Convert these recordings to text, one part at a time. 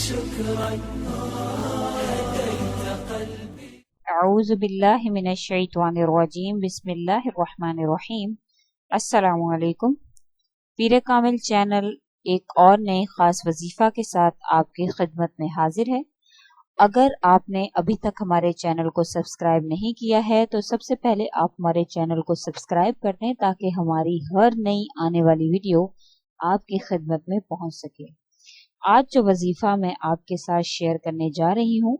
شكرا هديت قلبي. اعوذ باللہ من الشیطان الرجیم، بسم اللہ الرحمن الرحیم۔ السلام علیکم۔ پیر کامل چینل ایک اور نئے خاص وظیفہ کے ساتھ آپ کی خدمت میں حاضر ہے۔ اگر آپ نے ابھی تک ہمارے چینل کو سبسکرائب نہیں کیا ہے تو سب سے پہلے آپ ہمارے چینل کو سبسکرائب کر دیں تاکہ ہماری ہر نئی آنے والی ویڈیو آپ کی خدمت میں پہنچ سکے۔ آج جو وظیفہ میں آپ کے ساتھ شیئر کرنے جا رہی ہوں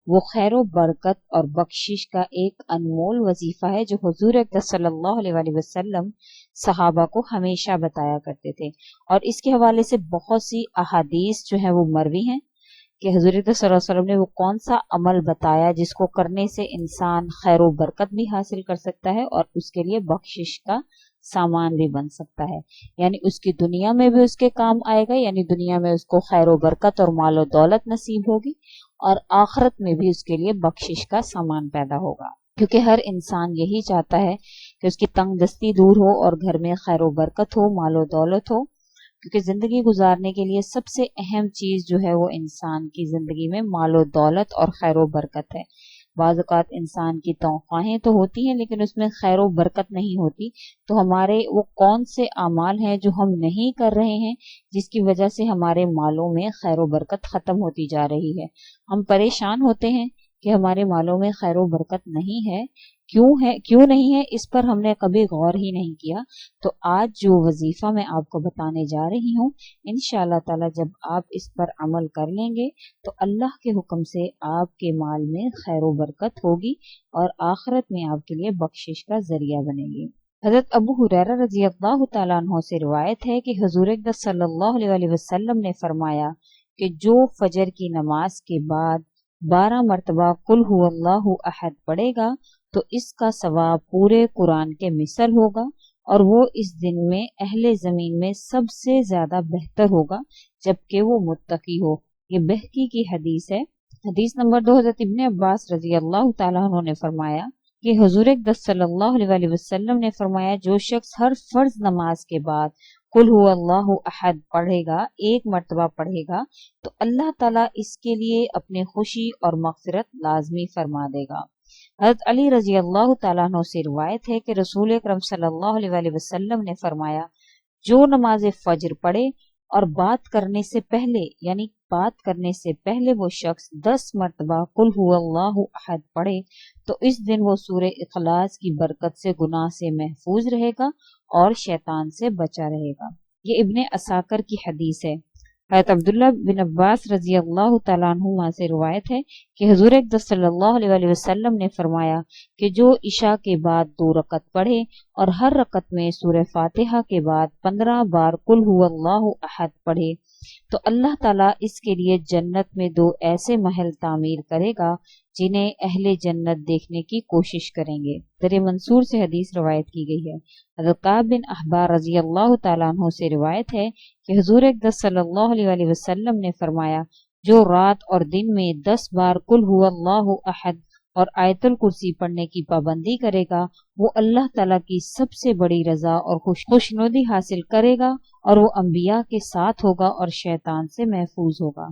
وہ خیر و برکت اور بخشش کا ایک انمول وظیفہ ہے جو حضور اقدس صلی اللہ علیہ وآلہ وسلم صحابہ کو ہمیشہ بتایا کرتے تھے، اور اس کے حوالے سے بہت سی احادیث جو ہیں وہ مروی ہیں کہ حضور اقدس صلی اللہ علیہ وسلم نے وہ کون سا عمل بتایا جس کو کرنے سے انسان خیر و برکت بھی حاصل کر سکتا ہے اور اس کے لیے بخشش کا سامان بھی بن سکتا ہے، یعنی اس کی دنیا میں بھی اس کے کام آئے گا، یعنی دنیا میں اس کو خیر و برکت اور مال و دولت نصیب ہوگی، اور آخرت میں بھی اس کے لیے بخشش کا سامان پیدا ہوگا، کیونکہ ہر انسان یہی چاہتا ہے کہ اس کی تنگ دستی دور ہو اور گھر میں خیر و برکت ہو، مال و دولت ہو، کیونکہ زندگی گزارنے کے لیے سب سے اہم چیز جو ہے وہ انسان کی زندگی میں مال و دولت اور خیر و برکت ہے۔ بعض اوقات انسان کی تنخواہیں تو ہوتی ہیں لیکن اس میں خیر و برکت نہیں ہوتی، تو ہمارے وہ کون سے اعمال ہیں جو ہم نہیں کر رہے ہیں جس کی وجہ سے ہمارے مالوں میں خیر و برکت ختم ہوتی جا رہی ہے۔ ہم پریشان ہوتے ہیں کہ ہمارے مالوں میں خیر و برکت نہیں ہے، کیوں نہیں ہے، اس پر ہم نے کبھی غور ہی نہیں کیا۔ تو آج جو وظیفہ میں آپ کو بتانے جا رہی ہوں انشاءاللہ تعالی جب آپ اس پر عمل کر لیں گے تو اللہ کے حکم سے آپ کے مال میں خیر و برکت ہوگی اور آخرت میں آپ کے لیے بخشش کا ذریعہ بنے گی۔ حضرت ابو ہریرہ رضی اللہ تعالیٰ عنہ سے روایت ہے کہ حضور اقدس صلی اللہ علیہ وآلہ وسلم نے فرمایا کہ جو فجر کی نماز کے بعد 12 مرتبہ قل هو اللہ احد پڑھے گا تو اس کا ثواب پورے قرآن کے مثل ہوگا، اور وہ اس دن میں اہل زمین میں سب سے زیادہ بہتر ہوگا جبکہ وہ متقی ہو۔ یہ بہقی کی حدیث ہے۔ حدیث نمبر 2، حضرت ابن عباس رضی اللہ تعالیٰ عنہ نے فرمایا کہ حضور اقدس صلی اللہ علیہ وآلہ وسلم نے فرمایا جو شخص ہر فرض نماز کے بعد قل هو اللہ احد پڑھے گا، 1 مرتبہ پڑھے گا، تو اللہ تعالیٰ اس کے لیے اپنے خوشی اور مغفرت لازمی فرما دے گا۔ حضرت علی رضی اللہ تعالیٰ عنہ سے روایت ہے کہ رسول اکرم صلی اللہ علیہ وآلہ وسلم نے فرمایا جو نماز فجر پڑھے اور بات کرنے سے پہلے وہ شخص 10 مرتبہ قل هو اللہ احد پڑھے تو اس دن وہ سورہ اخلاص کی برکت سے گناہ سے محفوظ رہے گا اور شیطان سے بچا رہے گا۔ یہ ابن عساکر کی حدیث ہے۔ حضرت عبداللہ بن عباس رضی اللہ تعالیٰ عنہما سے روایت ہے کہ حضور اقدس صلی اللہ علیہ وآلہ وسلم نے فرمایا کہ جو عشاء کے بعد 2 رکعت پڑھے اور ہر رکعت میں سورہ فاتحہ کے بعد 15 بار قل هو اللہ احد پڑھے تو اللہ تعالیٰ اس کے لیے جنت میں 2 ایسے محل تعمیر کرے گا جنہیں اہل جنت دیکھنے کی کوشش کریں گے۔ در منصور سے حدیث روایت کی گئی ہے۔ حضرت کعب بن احبار رضی اللہ تعالیٰ عنہ سے روایت ہے کہ حضور اقدس صلی اللہ علیہ وآلہ وسلم نے فرمایا جو رات اور دن میں 10 بار قل هو اللہ احد اور آیت الکرسی پڑھنے کی پابندی کرے گا وہ اللہ تعالیٰ کی سب سے بڑی رضا اور خوشنودی حاصل کرے گا اور وہ انبیاء کے ساتھ ہوگا اور شیطان سے محفوظ ہوگا۔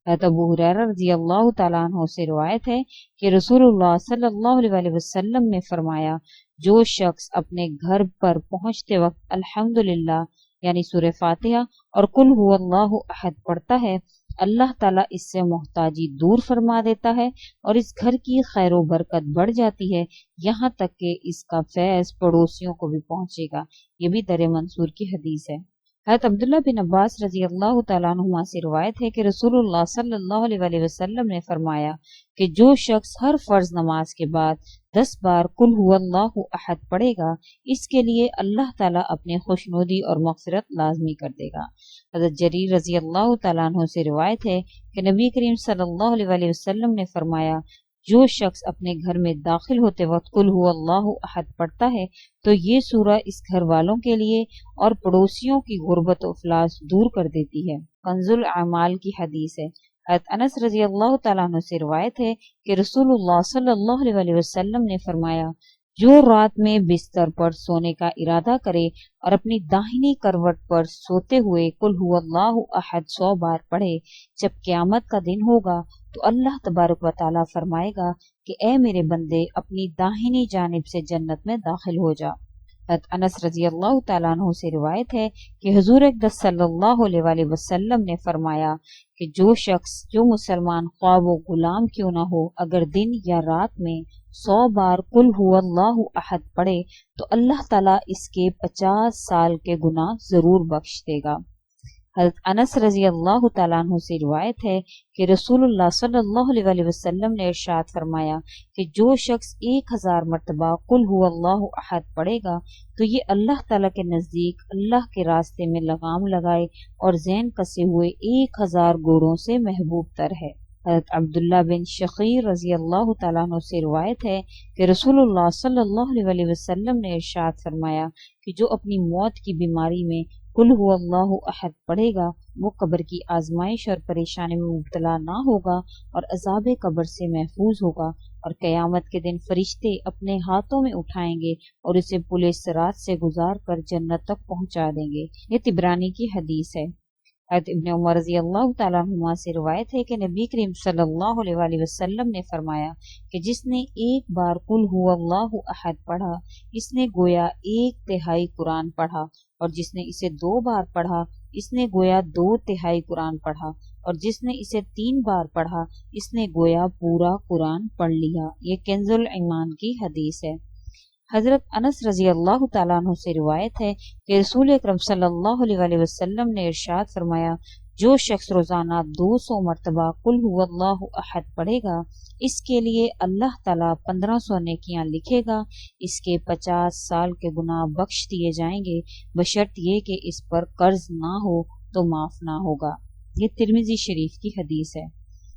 حضرت ابو ہریرہ رضی اللہ تعالیٰ عنہ سے روایت ہے کہ رسول اللہ صلی اللہ علیہ وآلہ وسلم نے فرمایا جو شخص اپنے گھر پر پہنچتے وقت الحمدللہ یعنی سورہ فاتحہ اور قل هو اللہ احد پڑھتا ہے اللہ تعالیٰ اس سے محتاجی دور فرما دیتا ہے اور اس گھر کی خیر و برکت بڑھ جاتی ہے، یہاں تک کہ اس کا فیض پڑوسیوں کو بھی پہنچے گا۔ یہ بھی در منصور کی حدیث ہے۔ حضرت عبداللہ بن عباس رضی اللہ تعالیٰ عنہما سے روایت ہے کہ رسول اللہ صلی اللہ علیہ وآلہ وسلم نے فرمایا کہ جو شخص ہر فرض نماز کے بعد 10 بار قل هو اللہ احد پڑھے گا اس کے لیے اللہ تعالیٰ اپنے خوشنودی اور مغفرت لازمی کر دے گا۔ حضرت جریر رضی اللہ تعالیٰ عنہ سے روایت ہے کہ نبی کریم صلی اللہ علیہ وآلہ وسلم نے فرمایا جو شخص اپنے گھر میں داخل ہوتے وقت قل هو اللہ احد پڑھتا ہے تو یہ سورہ اس گھر والوں کے لیے اور پڑوسیوں کی غربت و افلاس دور کر دیتی ہے۔ کنز الاعمال کی حدیث ہے۔ حضرت انس رضی اللہ تعالیٰ عنہ سے روایت ہے کہ رسول اللہ صلی اللہ علیہ وآلہ وسلم نے فرمایا जो रात में बिस्तर पर सोने का इरादा करे और अपनी दाहिनी करवट पर सोते हुए कुल हुवल्लाहु अहद 100 बार पढ़े, जब क़यामत का दिन होगा तो अल्लाह तबारक व तआला फरमाएगा कि ए मेरे बंदे, अपनी दाहिनी जानिब से जन्नत में दाखिल हो जा। अनस रजी अल्लाह तआला अन्हु से रिवायत है कि हुजूर अक़दस सल्लल्लाहु अलैहि वसल्लम ने फरमाया कि जो मुसलमान ख्वाह वो गुलाम क्यों ना हो, अगर दिन या रात में 100 बार कुल हुवल्लाहु अहद पढ़े तो अल्लाह ताला इसके 50 साल के गुनाह जरूर बख्श देगा। हज़रत अनस रजी अल्लाह तआला अन्हु से रिवायत है कि रसूलुल्लाह सल्लल्लाहु अलैहि वसल्लम ने इरशाद फरमाया कि जो शख्स 1000 मरतबा कुल हुवल्लाहु अहद पढ़ेगा तो ये अल्लाह ताला के नज़दीक अल्लाह के रास्ते में लगाम लगाए और ज़ैन कसे हुए 1000 घोड़ों से महबूब तर है। हज़रत अब्दुल्ला बिन शकीर रजी अल्लाह तआला अन्हु से रिवायत है कि रसूलुल्लाह सल्लल्लाहु अलैहि वसल्लम ने इरशाद फरमाया कि जो अपनी मौत की बीमारी में कुल हुवल्लाहु अहद पढ़ेगा वो कब्र की आजमाइश और परेशानी में मुब्तला ना होगा और अज़ाब कब्र से महफूज होगा, और क़यामत के दिन फरिश्ते अपने हाथों में उठाएंगे और उसे पुले सिरात से गुजार कर जन्नत तक पहुंचा देंगे। ये तिबरानी की हदीस है। हज़रत इब्न उमर रज़ी अल्लाह तआला अन्हुमा से रिवायत है कि नबी करीम सल्लल्लाहु अलैहि वसल्लम ने फरमाया कि जिसने एक बार कुल हुवल्लाहु अहद पढ़ा, इसने गोया 1/3 कुरान पढ़ा, और जिसने इसे 2 बार पढ़ा, इसने गोया 2/3 कुरान पढ़ा, और जिसने इसे 3 बार पढ़ा, इसने गोया पूरा कुरान पढ़ लिया। ये कंजुल ईमान की हदीस है। हजरत अनस रजी अल्लाह तआला अन्हु से रिवायत है कि रसूल अकरम सल्लल्लाहु अलैहि वसल्लम ने इरशाद फरमाया, जो शख्स रोजाना 200 मरतबा कुल हुवल्लाहु अहद पढ़ेगा, इसके लिए अल्लाह ताला 1500 नेकियां लिखेगा, इसके 50 साल के गुनाह बख्श दिए जाएंगे, बशर्त ये कि इस पर कर्ज ना हो तो माफ ना होगा। ये तिरमिजी शरीफ की हदीस है।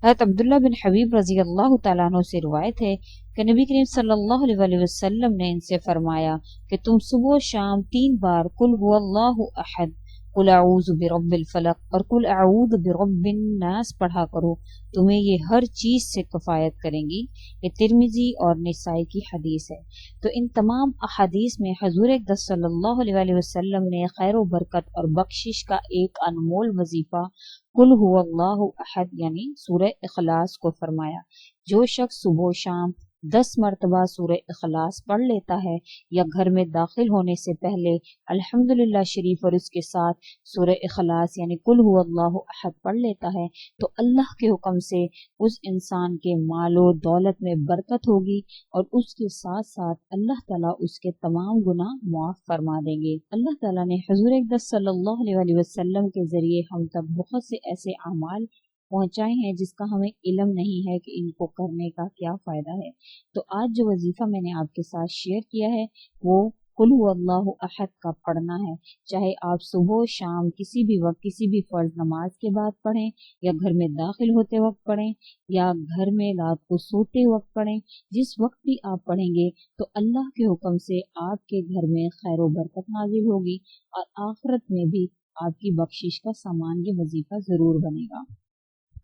हज़रत अब्दुल्ला बिन हबीब रजी अल्लाह तआला अन्हु से रिवायत है कि नबी करीम सल्लल्लाहु अलैहि वसल्लम ने इनसे फरमाया कि तुम सुबह शाम 3 बार कुल हुवल्लाहु अहद, कुल अऊज़ु बिरब्बिल फलक और कुल अऊज़ु बिरब्बिन नास पढ़ा करो, तुम्हें ये हर चीज से किफायत करेंगी। ये तिरमिजी और निसाई की हदीस है। तो इन तमाम अहादीस में हुज़ूर अक़दस सल्लल्लाहु अलैहि वसल्लम ने खैर व बरकत और बख्शिश का एक अनमोल वजीफा कुल हुवल्लाहु अहद यानी सूरह इखलास को फरमाया। जो शख्स सुबह शाम 10 मरतबा सूरह इखलास पढ़ लेता है या घर में दाखिल होने से पहले अल्हम्दुलिल्लाह शरीफ और उसके साथ सूरह इखलास यानी कुल हुवल्लाहु अहद पढ़ लेता है तो अल्लाह के हुक्म से उस इंसान के मालो दौलत में बरकत होगी और उसके साथ साथ अल्लाह ताला उसके तमाम गुनाह माफ फरमा देंगे। अल्लाह ताला ने हुज़ूर अक़दस सल्लल्लाहु अलैहि वसल्लम के जरिए हम तक बहुत से ऐसे अमाल पहुंचाए हैं जिसका हमें इल्म नहीं है कि इनको करने का क्या फायदा है। तो आज जो वजीफा मैंने आपके साथ शेयर किया है वो कुल हुवल्लाहु अहद का पढ़ना है। चाहे आप सुबह शाम किसी भी वक्त किसी भी फर्ज नमाज के बाद पढ़ें या घर में दाखिल होते वक्त पढ़ें या घर में रात को सोते वक्त पढ़ें, जिस वक्त भी आप पढ़ेंगे तो अल्लाह के हुक्म से आपके घर में खैर व बरकत नाजिल होगी और आखिरत में भी आपकी बख्शिश का सामान ये वजीफा जरूर बनेगा।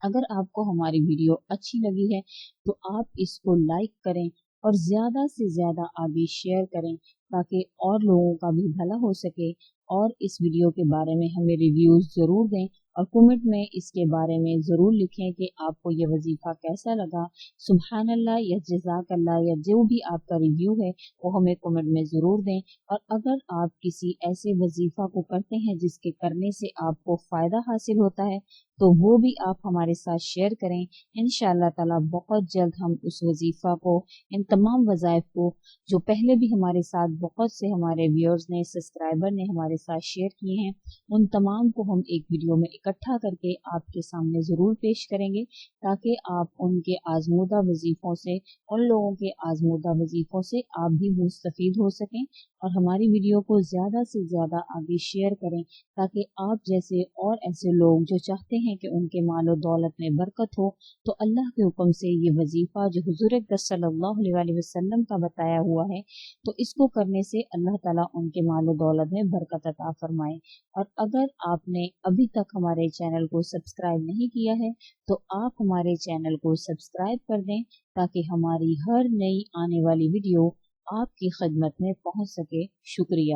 अगर आपको हमारी वीडियो अच्छी लगी है तो आप इसको लाइक करें और ज़्यादा से ज़्यादा आगे शेयर करें ताकि और लोगों का भी भला हो सके, और इस वीडियो के बारे में हमें रिव्यूज़ ज़रूर दें और कमेंट में इसके बारे में ज़रूर लिखें कि आपको ये वजीफ़ा कैसा लगा। सुभान अल्लाह या जज़ाकल्लाह या जो भी आपका रिव्यू है वो हमें कमेंट में ज़रूर दें। और अगर आप किसी ऐसे वजीफ़ा को करते हैं जिसके करने से आपको फ़ायदा हासिल होता है तो वो भी आप हमारे साथ शेयर करें। इंशाअल्लाह ताला बहुत जल्द हम उस वजीफ़ा को, इन तमाम वज़ाइफ को जो पहले भी हमारे साथ बहुत से हमारे व्यूअर्स ने, सब्सक्राइबर ने हमारे साथ शेयर किए हैं, उन तमाम को हम एक वीडियो में इकट्ठा करके आपके सामने ज़रूर पेश करेंगे ताकि आप उनके आजमूदा वजीफ़ों से, उन लोगों के आजमूदा वजीफ़ों से आप भी मुस्तफ़ीद हो सकें और हमारी वीडियो को ज़्यादा से ज़्यादा आगे शेयर करें ताकि आप जैसे और ऐसे लोग जो चाहते हैं कि उनके मालो दौलत में बरकत हो तो अल्लाह के हुक्म से ये वजीफ़ा जो हुज़ूर अक़दस सल्लल्लाहु अलैहि वसल्लम का बताया हुआ है तो इसको करने से अल्लाह ताला उनके मालो दौलत में बरकत अता फरमाए। और अगर आपने अभी तक हमारे चैनल को सब्सक्राइब नहीं किया है तो आप हमारे चैनल को सब्सक्राइब कर दें ताकि हमारी हर नई आने वाली वीडियो آپ کی خدمت میں پہنچ سکے۔ شکریہ۔